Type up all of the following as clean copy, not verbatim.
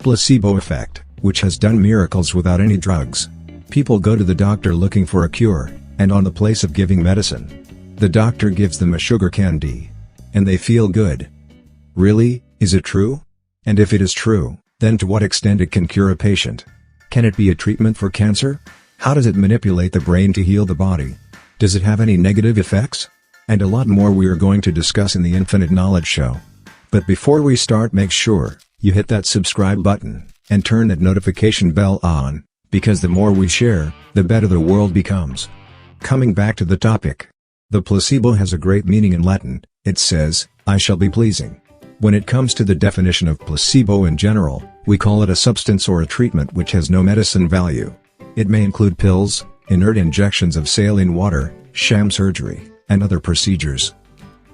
Placebo effect, which has done miracles without any drugs. People go to the doctor looking for a cure, and on the place of giving medicine, the doctor gives them a sugar candy. And they feel good. Really, is it true? And if it is true, then to what extent it can cure a patient? Can it be a treatment for cancer? How does it manipulate the brain to heal the body? Does it have any negative effects? And a lot more we are going to discuss in the Infinite Knowledge Show. But before we start, make sure you hit that subscribe button and turn that notification bell on, because the more we share, the better the world becomes. Coming back to the topic. The placebo has a great meaning in Latin. It says, "I shall be pleasing." When it comes to the definition of placebo in general, we call it a substance or a treatment which has no medicine value. It may include pills, inert injections of saline water, sham surgery, and other procedures.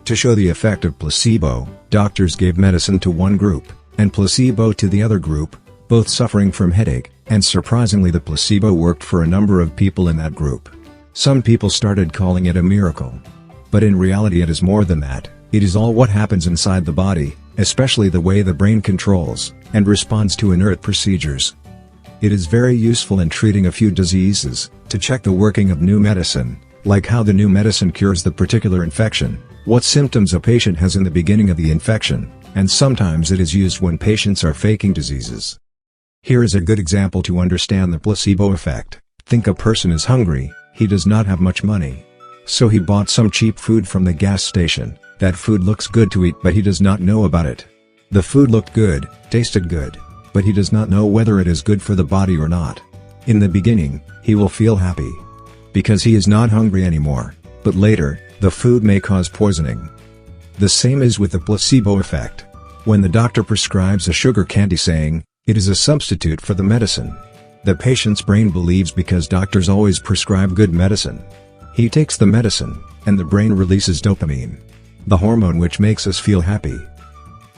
To show the effect of placebo, doctors gave medicine to one group, and placebo to the other group, both suffering from headache, and surprisingly the placebo worked for a number of people in that group. Some people started calling it a miracle. But in reality it is more than that. It is all what happens inside the body, especially the way the brain controls and responds to inert procedures. It is very useful in treating a few diseases, to check the working of new medicine, like how the new medicine cures the particular infection, what symptoms a patient has in the beginning of the infection, and sometimes it is used when patients are faking diseases. Here is a good example to understand the placebo effect. Think a person is hungry, he does not have much money. So he bought some cheap food from the gas station. That food looks good to eat but he does not know about it. The food looked good, tasted good, but he does not know whether it is good for the body or not. In the beginning, he will feel happy, because he is not hungry anymore, but later, the food may cause poisoning. The same is with the placebo effect. When the doctor prescribes a sugar candy saying, it is a substitute for the medicine, the patient's brain believes because doctors always prescribe good medicine. He takes the medicine, and the brain releases dopamine, the hormone which makes us feel happy.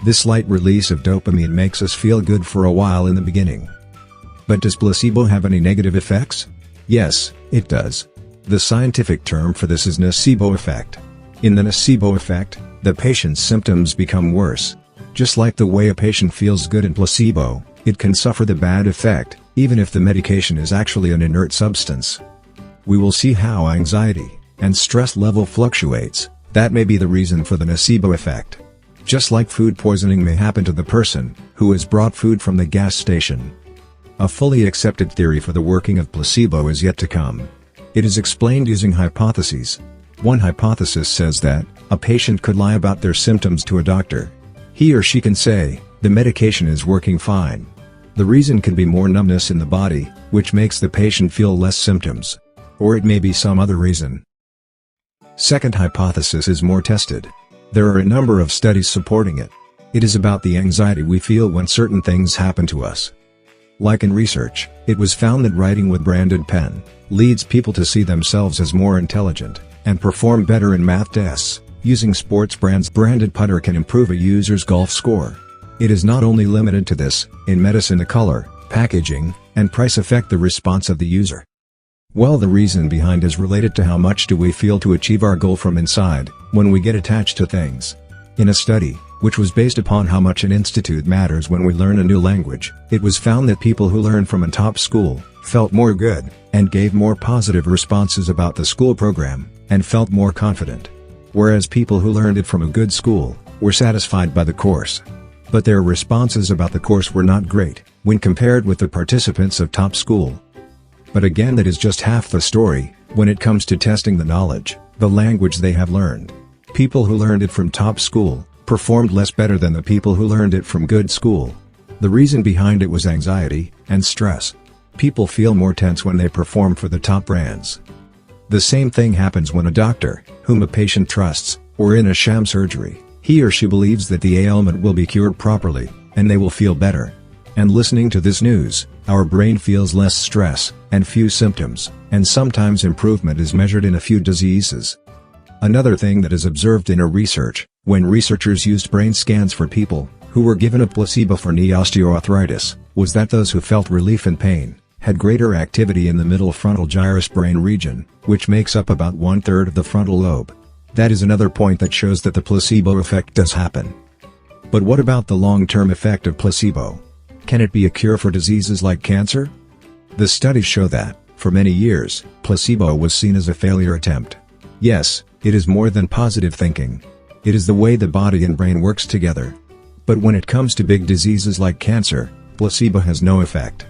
This light release of dopamine makes us feel good for a while in the beginning. But does placebo have any negative effects? Yes, it does. The scientific term for this is nocebo effect. In the nocebo effect, the patient's symptoms become worse. Just like the way a patient feels good in placebo, it can suffer the bad effect, even if the medication is actually an inert substance. We will see how anxiety and stress level fluctuates. That may be the reason for the nocebo effect. Just like food poisoning may happen to the person who has brought food from the gas station. A fully accepted theory for the working of placebo is yet to come. It is explained using hypotheses. One hypothesis says that a patient could lie about their symptoms to a doctor. He or she can say, the medication is working fine. The reason can be more numbness in the body, which makes the patient feel less symptoms. Or it may be some other reason. Second hypothesis is more tested. There are a number of studies supporting it. It is about the anxiety we feel when certain things happen to us. Like in research, it was found that writing with branded pen leads people to see themselves as more intelligent and perform better in math tests. Using sports brands branded putter can improve a user's golf score. It is not only limited to this. In medicine, the color, packaging, and price affect the response of the user. Well, the reason behind is related to how much do we feel to achieve our goal from inside, when we get attached to things. In a study, which was based upon how much an institute matters when we learn a new language, it was found that people who learned from a top school, felt more good, and gave more positive responses about the school program, and felt more confident. Whereas people who learned it from a good school, were satisfied by the course. But their responses about the course were not great, when compared with the participants of top school. But again, that is just half the story. When it comes to testing the knowledge, the language they have learned, people who learned it from top school, performed less better than the people who learned it from good school. The reason behind it was anxiety and stress. People feel more tense when they perform for the top brands. The same thing happens when a doctor, whom a patient trusts, or in a sham surgery, he or she believes that the ailment will be cured properly, and they will feel better. And listening to this news, our brain feels less stress, and few symptoms, and sometimes improvement is measured in a few diseases. Another thing that is observed in a research, when researchers used brain scans for people who were given a placebo for knee osteoarthritis, was that those who felt relief and pain had greater activity in the middle frontal gyrus brain region, which makes up about 1/3 of the frontal lobe. That is another point that shows that the placebo effect does happen. But what about the long-term effect of placebo? Can it be a cure for diseases like cancer? The studies show that, for many years, placebo was seen as a failure attempt. Yes, it is more than positive thinking. It is the way the body and brain works together. But when it comes to big diseases like cancer, placebo has no effect.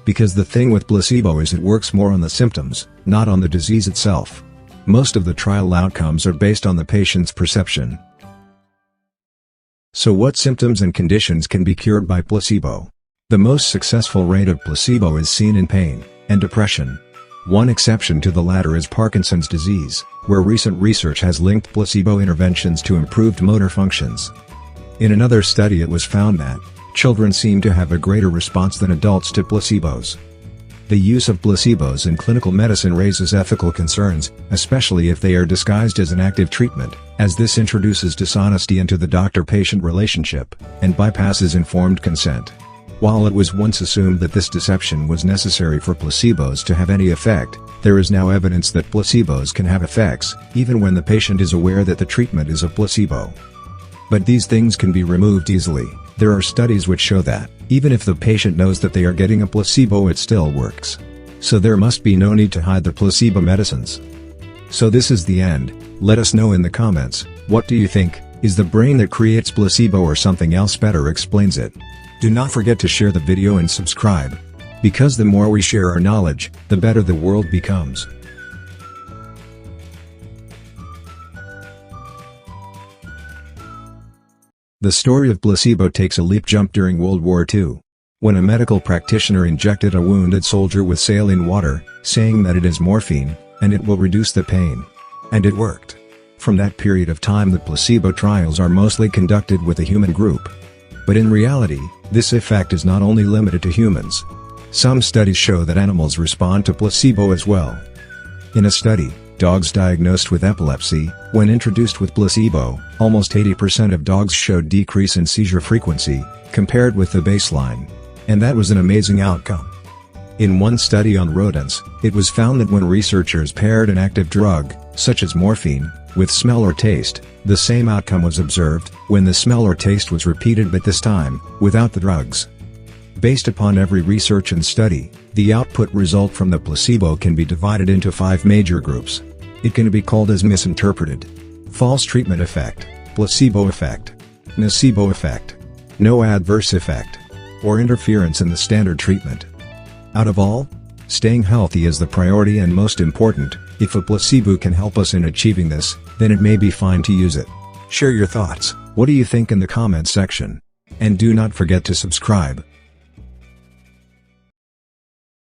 Because the thing with placebo is it works more on the symptoms, not on the disease itself. Most of the trial outcomes are based on the patient's perception. So what symptoms and conditions can be cured by placebo? The most successful rate of placebo is seen in pain and depression. One exception to the latter is Parkinson's disease, where recent research has linked placebo interventions to improved motor functions. In another study it was found that children seem to have a greater response than adults to placebos. The use of placebos in clinical medicine raises ethical concerns, especially if they are disguised as an active treatment, as this introduces dishonesty into the doctor-patient relationship, and bypasses informed consent. While it was once assumed that this deception was necessary for placebos to have any effect, there is now evidence that placebos can have effects, even when the patient is aware that the treatment is a placebo. But these things can be removed easily. There are studies which show that, even if the patient knows that they are getting a placebo, it still works. So there must be no need to hide the placebo medicines. So this is the end. Let us know in the comments, what do you think? Is the brain that creates placebo or something else better explains it? Do not forget to share the video and subscribe. Because the more we share our knowledge, the better the world becomes. The story of placebo takes a leap jump during World War II. When a medical practitioner injected a wounded soldier with saline water, saying that it is morphine, and it will reduce the pain. And it worked. From that period of time the placebo trials are mostly conducted with a human group. But in reality, this effect is not only limited to humans. Some studies show that animals respond to placebo as well. In a study, dogs diagnosed with epilepsy, when introduced with placebo, almost 80% of dogs showed decrease in seizure frequency, compared with the baseline. And that was an amazing outcome. In one study on rodents, it was found that when researchers paired an active drug, such as morphine, with smell or taste, the same outcome was observed, when the smell or taste was repeated but this time, without the drugs. Based upon every research and study, the output result from the placebo can be divided into 5 major groups. It can be called as misinterpreted, false treatment effect, placebo effect, nocebo effect, no adverse effect, or interference in the standard treatment. Out of all, staying healthy is the priority and most important. If a placebo can help us in achieving this, then it may be fine to use it. Share your thoughts. What do you think in the comments section? And do not forget to subscribe.